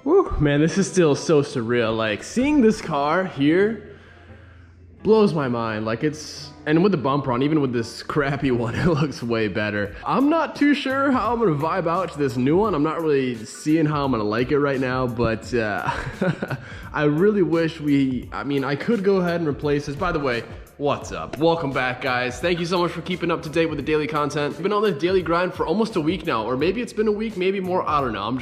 Woo, man, this is still so surreal. Like, seeing this car here blows my mind. Like, it's, and with the bumper on, even with this crappy one, it looks way better. I'm not too sure how I'm gonna vibe out to this new one. I'm not really seeing how I'm gonna like it right now, but I really wish I could go ahead and replace this. By the way, what's up? Welcome back, guys. Thank you so much for keeping up to date with the daily content. I've been on this daily grind for almost a week now, or maybe it's been a week, maybe more, I don't know. I'm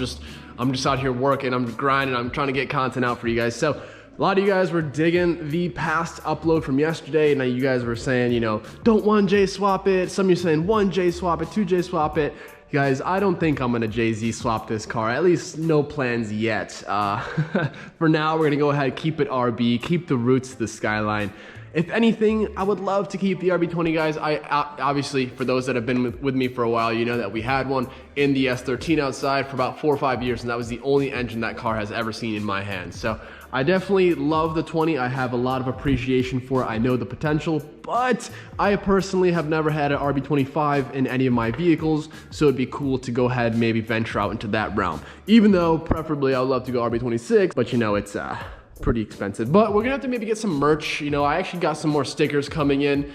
just out here working, I'm grinding, I'm trying to get content out for you guys. So a lot of you guys were digging the past upload from yesterday, and you guys were saying, you know, don't 1J swap it. Some of you saying 1J swap it, 2J swap it. Guys, I don't think I'm gonna Jay-Z swap this car, at least no plans yet. For now, we're gonna go ahead, keep it RB, keep the roots to the Skyline. If anything, I would love to keep the RB20, guys. I obviously, for those that have been with me for a while, you know that we had one in the S13 outside for about 4 or 5 years, and that was the only engine that car has ever seen in my hands. So I definitely love the 20. I have a lot of appreciation for it. I know the potential, but I personally have never had an RB25 in any of my vehicles, so it'd be cool to go ahead and maybe venture out into that realm. Even though, preferably, I would love to go RB26, but you know, it's pretty expensive. But we're gonna have to maybe get some merch. You know, I actually got some more stickers coming in,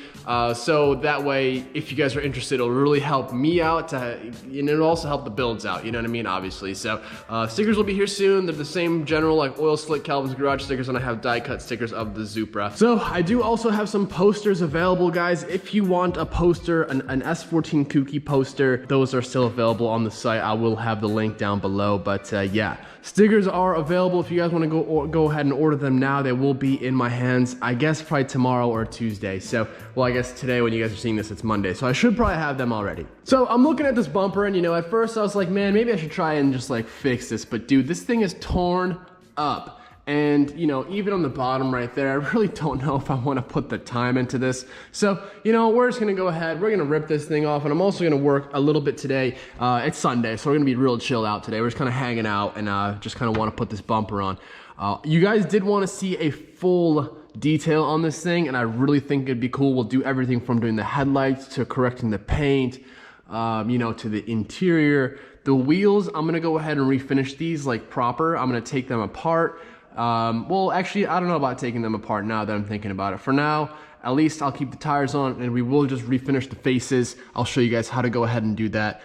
so that way, if you guys are interested, it'll really help me out, and it'll also help the builds out, you know what I mean, obviously. So stickers will be here soon. They're the same general, like oil slick Calvin's Garage stickers, and I have die cut stickers of the Supra. So I do also have some posters available, guys. If you want a poster, an S14 Kooky poster, those are still available on the site. I will have the link down below, but yeah, stickers are available. If you guys want to go ahead and order them now, they will be in my hands, I guess probably tomorrow or Tuesday. So, well, I guess today when you guys are seeing this, it's Monday, so I should probably have them already. So I'm looking at this bumper, and you know, at first I was like, man, maybe I should try and just like fix this, but dude, this thing is torn up. And, you know, even on the bottom right there, I really don't know if I want to put the time into this. So, you know, we're just going to go ahead. We're going to rip this thing off, and I'm also going to work a little bit today. It's Sunday, so we're going to be real chill out today. We're just kind of hanging out and just kind of want to put this bumper on. You guys did want to see a full detail on this thing, and I really think it'd be cool. We'll do everything from doing the headlights to correcting the paint, you know, to the interior. The wheels, I'm going to go ahead and refinish these like proper. I'm going to take them apart. Well, actually, I don't know about taking them apart now that I'm thinking about it. For now, at least I'll keep the tires on, and we will just refinish the faces. I'll show you guys how to go ahead and do that.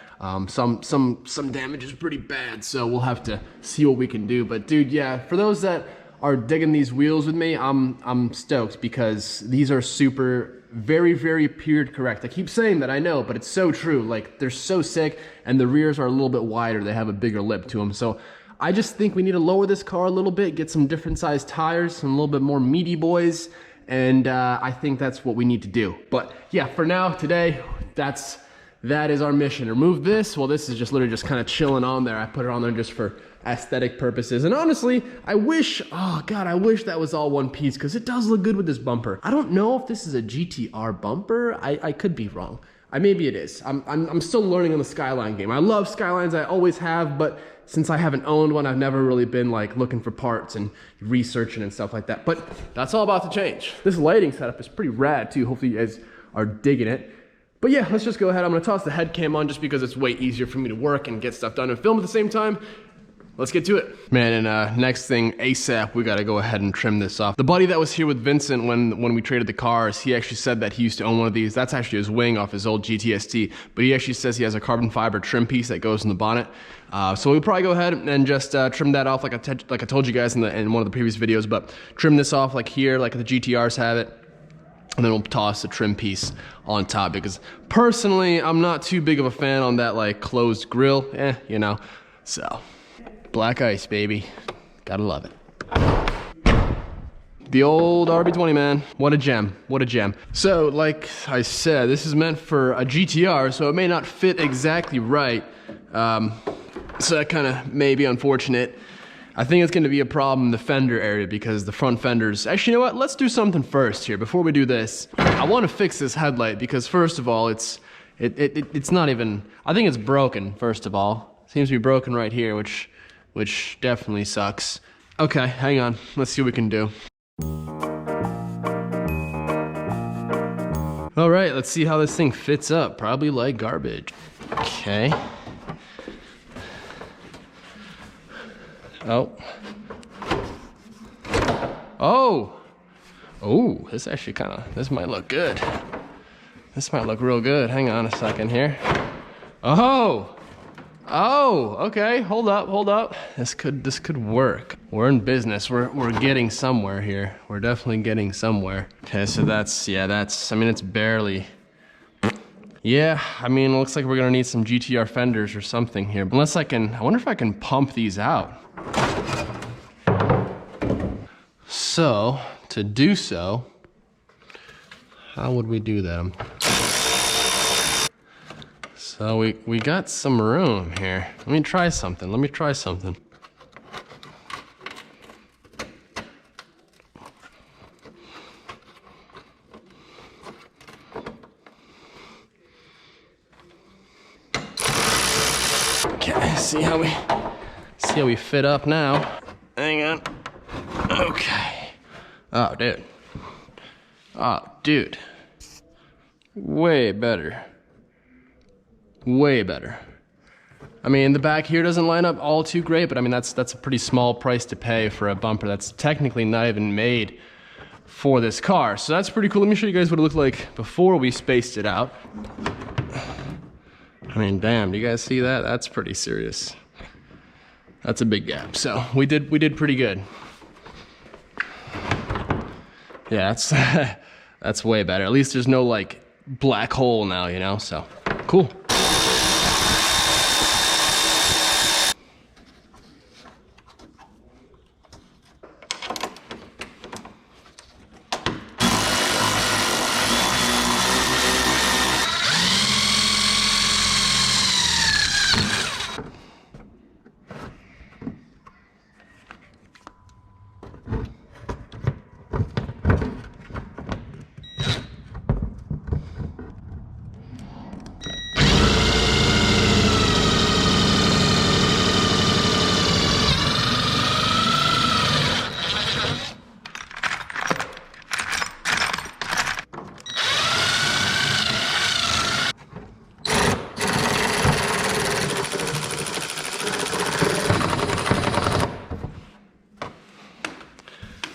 Some damage is pretty bad, so we'll have to see what we can do. But dude, yeah, for those that are digging these wheels with me, I'm stoked, because these are super, very, very period correct. I keep saying that, I know, but it's so true. Like, they're so sick, and the rears are a little bit wider. They have a bigger lip to them. So I just think we need to lower this car a little bit, get some different sized tires, some a little bit more meaty boys, and I think that's what we need to do. But yeah, for now, today, that is our mission. Remove this. Well, this is just literally just kind of chilling on there. I put it on there just for aesthetic purposes. And honestly, I wish, oh God, I wish that was all one piece, because it does look good with this bumper. I don't know if this is a GTR bumper. I could be wrong. Maybe it is. I'm still learning on the Skyline game. I love Skylines, I always have, but since I haven't owned one, I've never really been like looking for parts and researching and stuff like that. But that's all about to change. This lighting setup is pretty rad too. Hopefully you guys are digging it. But yeah, let's just go ahead. I'm gonna toss the head cam on just because it's way easier for me to work and get stuff done and film at the same time. Let's get to it. Man, and next thing, ASAP, we gotta go ahead and trim this off. The buddy that was here with Vincent when we traded the cars, he actually said that he used to own one of these. That's actually his wing off his old GTST, but he actually says he has a carbon fiber trim piece that goes in the bonnet. So we'll probably go ahead and just trim that off like I told you guys in one of the previous videos, but trim this off like here, like the GTRs have it. And then we'll toss the trim piece on top, because personally, I'm not too big of a fan on that like closed grill, you know, so. Black ice, baby. Gotta love it. The old RB20, man. What a gem. What a gem. So, like I said, this is meant for a GTR, so it may not fit exactly right. So that kind of may be unfortunate. I think it's going to be a problem in the fender area, because the front fenders... Actually, you know what? Let's do something first here. Before we do this, I want to fix this headlight, because first of all, it's not even... I think it's broken, first of all. It seems to be broken right here, which definitely sucks. Okay, hang on. Let's see what we can do. All right, let's see how this thing fits up. Probably like garbage. Okay. Oh. Oh. Oh, this actually this might look good. This might look real good. Hang on a second here. Oh. Oh, okay. Hold up. This could work. We're in business. We're getting somewhere here. We're definitely getting somewhere. Okay, so I mean, it's barely. Yeah, I mean, it looks like we're gonna need some GTR fenders or something here. Unless I wonder if I can pump these out. So, to do so, how would we do that? So we got some room here. Let me try something. Okay, see how we fit up now. Hang on. Okay. Oh, dude. Way better. Way better. I mean, the back here doesn't line up all too great, but I mean, that's a pretty small price to pay for a bumper that's technically not even made for this car. So that's pretty cool. Let me show you guys what it looked like before we spaced it out. I mean, damn, do you guys see that? That's pretty serious. That's a big gap. So we did pretty good. Yeah, that's way better. At least there's no like black hole now, you know, so cool.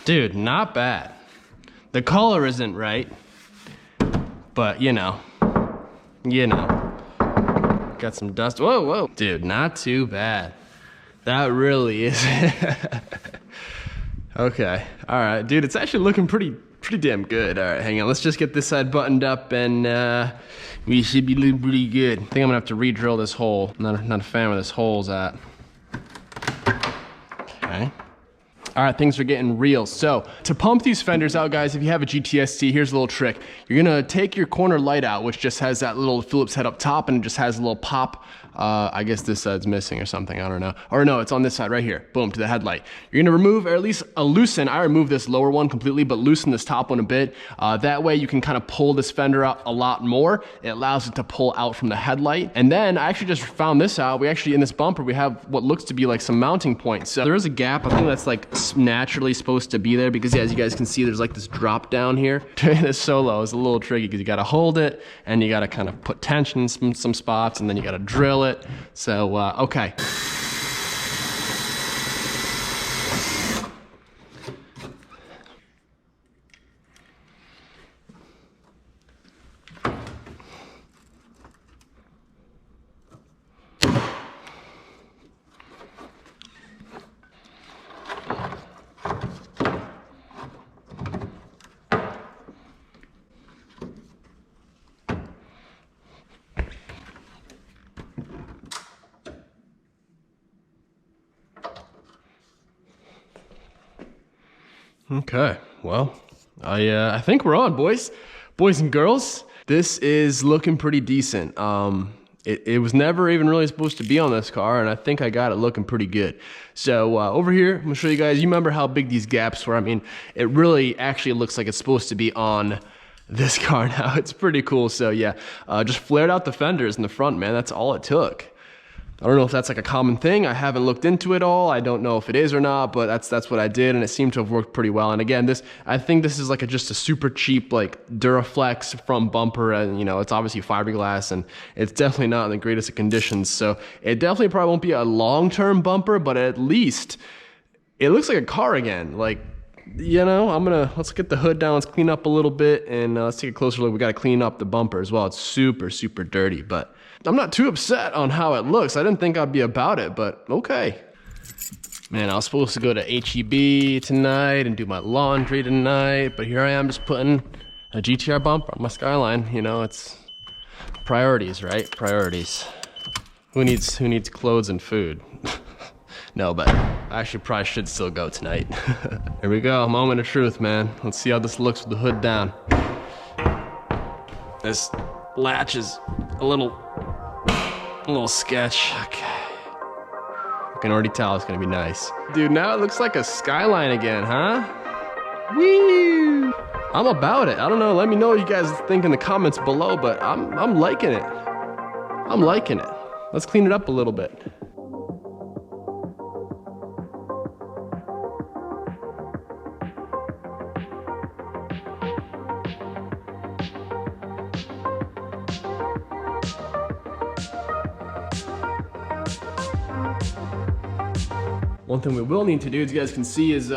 Dude, not bad. The color isn't right, but you know. Got some dust. Whoa. Dude, not too bad. That really is. Okay, all right, dude, it's actually looking pretty damn good. All right, hang on, let's just get this side buttoned up and we should be looking pretty good. I think I'm gonna have to re-drill this hole. Not a fan where this hole's at. Okay. All right, things are getting real. So to pump these fenders out, guys, if you have a GTST, here's a little trick. You're gonna take your corner light out, which just has that little Phillips head up top and it just has a little pop. I guess this side's missing or something, I don't know. Or no, it's on this side right here, boom, to the headlight. You're gonna remove, or at least loosen, I removed this lower one completely, but loosen this top one a bit. That way you can kind of pull this fender out a lot more. It allows it to pull out from the headlight. And then I actually just found this out. We actually, in this bumper, we have what looks to be like some mounting points. So there is a gap, I think that's like naturally supposed to be there because yeah, as you guys can see, there's like this drop down here. Doing this solo is a little tricky because you gotta hold it and you gotta kind of put tension in some spots and then you gotta drill it. So, okay. Okay, well, I think we're on, boys and girls. This is looking pretty decent. It was never even really supposed to be on this car, and I think I got it looking pretty good. So over here, I'm gonna show you guys. You remember how big these gaps were? I mean, it really actually looks like it's supposed to be on this car now. It's pretty cool. So yeah, just flared out the fenders in the front, man. That's all it took. I don't know if that's like a common thing. I haven't looked into it all. I don't know if it is or not, but that's what I did, and it seemed to have worked pretty well. And again, I think this is like just a super cheap like Duraflex from bumper, and you know, it's obviously fiberglass, and it's definitely not in the greatest of conditions. So it definitely probably won't be a long-term bumper, but at least it looks like a car again. Like, you know, let's get the hood down, let's clean up a little bit, and let's take a closer look. We got to clean up the bumper as well. It's super, super dirty, but I'm not too upset on how it looks. I didn't think I'd be about it, but okay. Man, I was supposed to go to H-E-B tonight and do my laundry tonight, but here I am just putting a GTR bumper on my Skyline. You know, it's priorities, right? Priorities. Who needs clothes and food? No, but I actually probably should still go tonight. Here we go, moment of truth, man. Let's see how this looks with the hood down. This latch is a little sketch. Okay. I can already tell it's gonna be nice. Dude, now it looks like a Skyline again, huh? Woo! I'm about it. I don't know, let me know what you guys think in the comments below, but I'm liking it. I'm liking it. Let's clean it up a little bit. One thing we will need to do, as you guys can see, is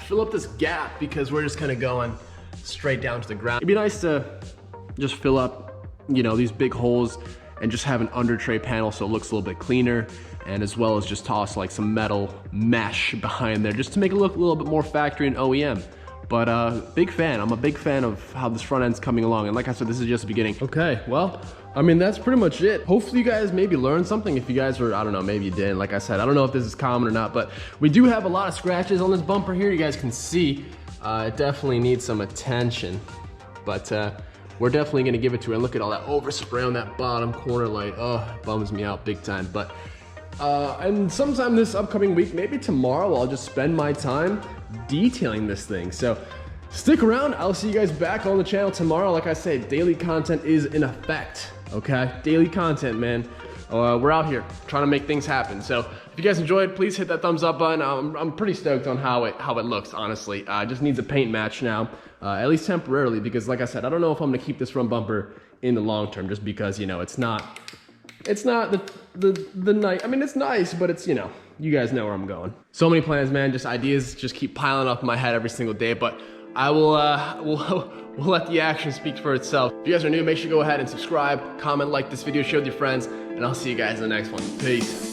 fill up this gap, because we're just kind of going straight down to the ground. It'd be nice to just fill up, you know, these big holes and just have an under tray panel so it looks a little bit cleaner, and as well as just toss like some metal mesh behind there just to make it look a little bit more factory and OEM. But big fan. I'm a big fan of how this front end's coming along, and like I said, this is just the beginning. Okay, well, I mean, that's pretty much it. Hopefully you guys maybe learned something. If you guys were, I don't know, maybe you didn't. Like I said, I don't know if this is common or not, but we do have a lot of scratches on this bumper here. You guys can see it definitely needs some attention, but we're definitely gonna give it to it. And look at all that overspray on that bottom corner light. Oh, it bums me out big time. But and sometime this upcoming week, maybe tomorrow, I'll just spend my time detailing this thing. So stick around. I'll see you guys back on the channel tomorrow. Like I said, daily content is in effect. Okay, daily content, man. We're out here trying to make things happen. So if you guys enjoyed, please hit that thumbs up button. I'm pretty stoked on how it looks, honestly. It just needs a paint match now, at least temporarily, because like I said, I don't know if I'm gonna keep this front bumper in the long term, just because, you know, it's not the night. I mean, it's nice, but it's, you know, you guys know where I'm going. So many plans, man. Just ideas just keep piling up in my head every single day, but I will we'll let the action speak for itself. If you guys are new, make sure you go ahead and subscribe, comment, like this video, share with your friends, and I'll see you guys in the next one. Peace.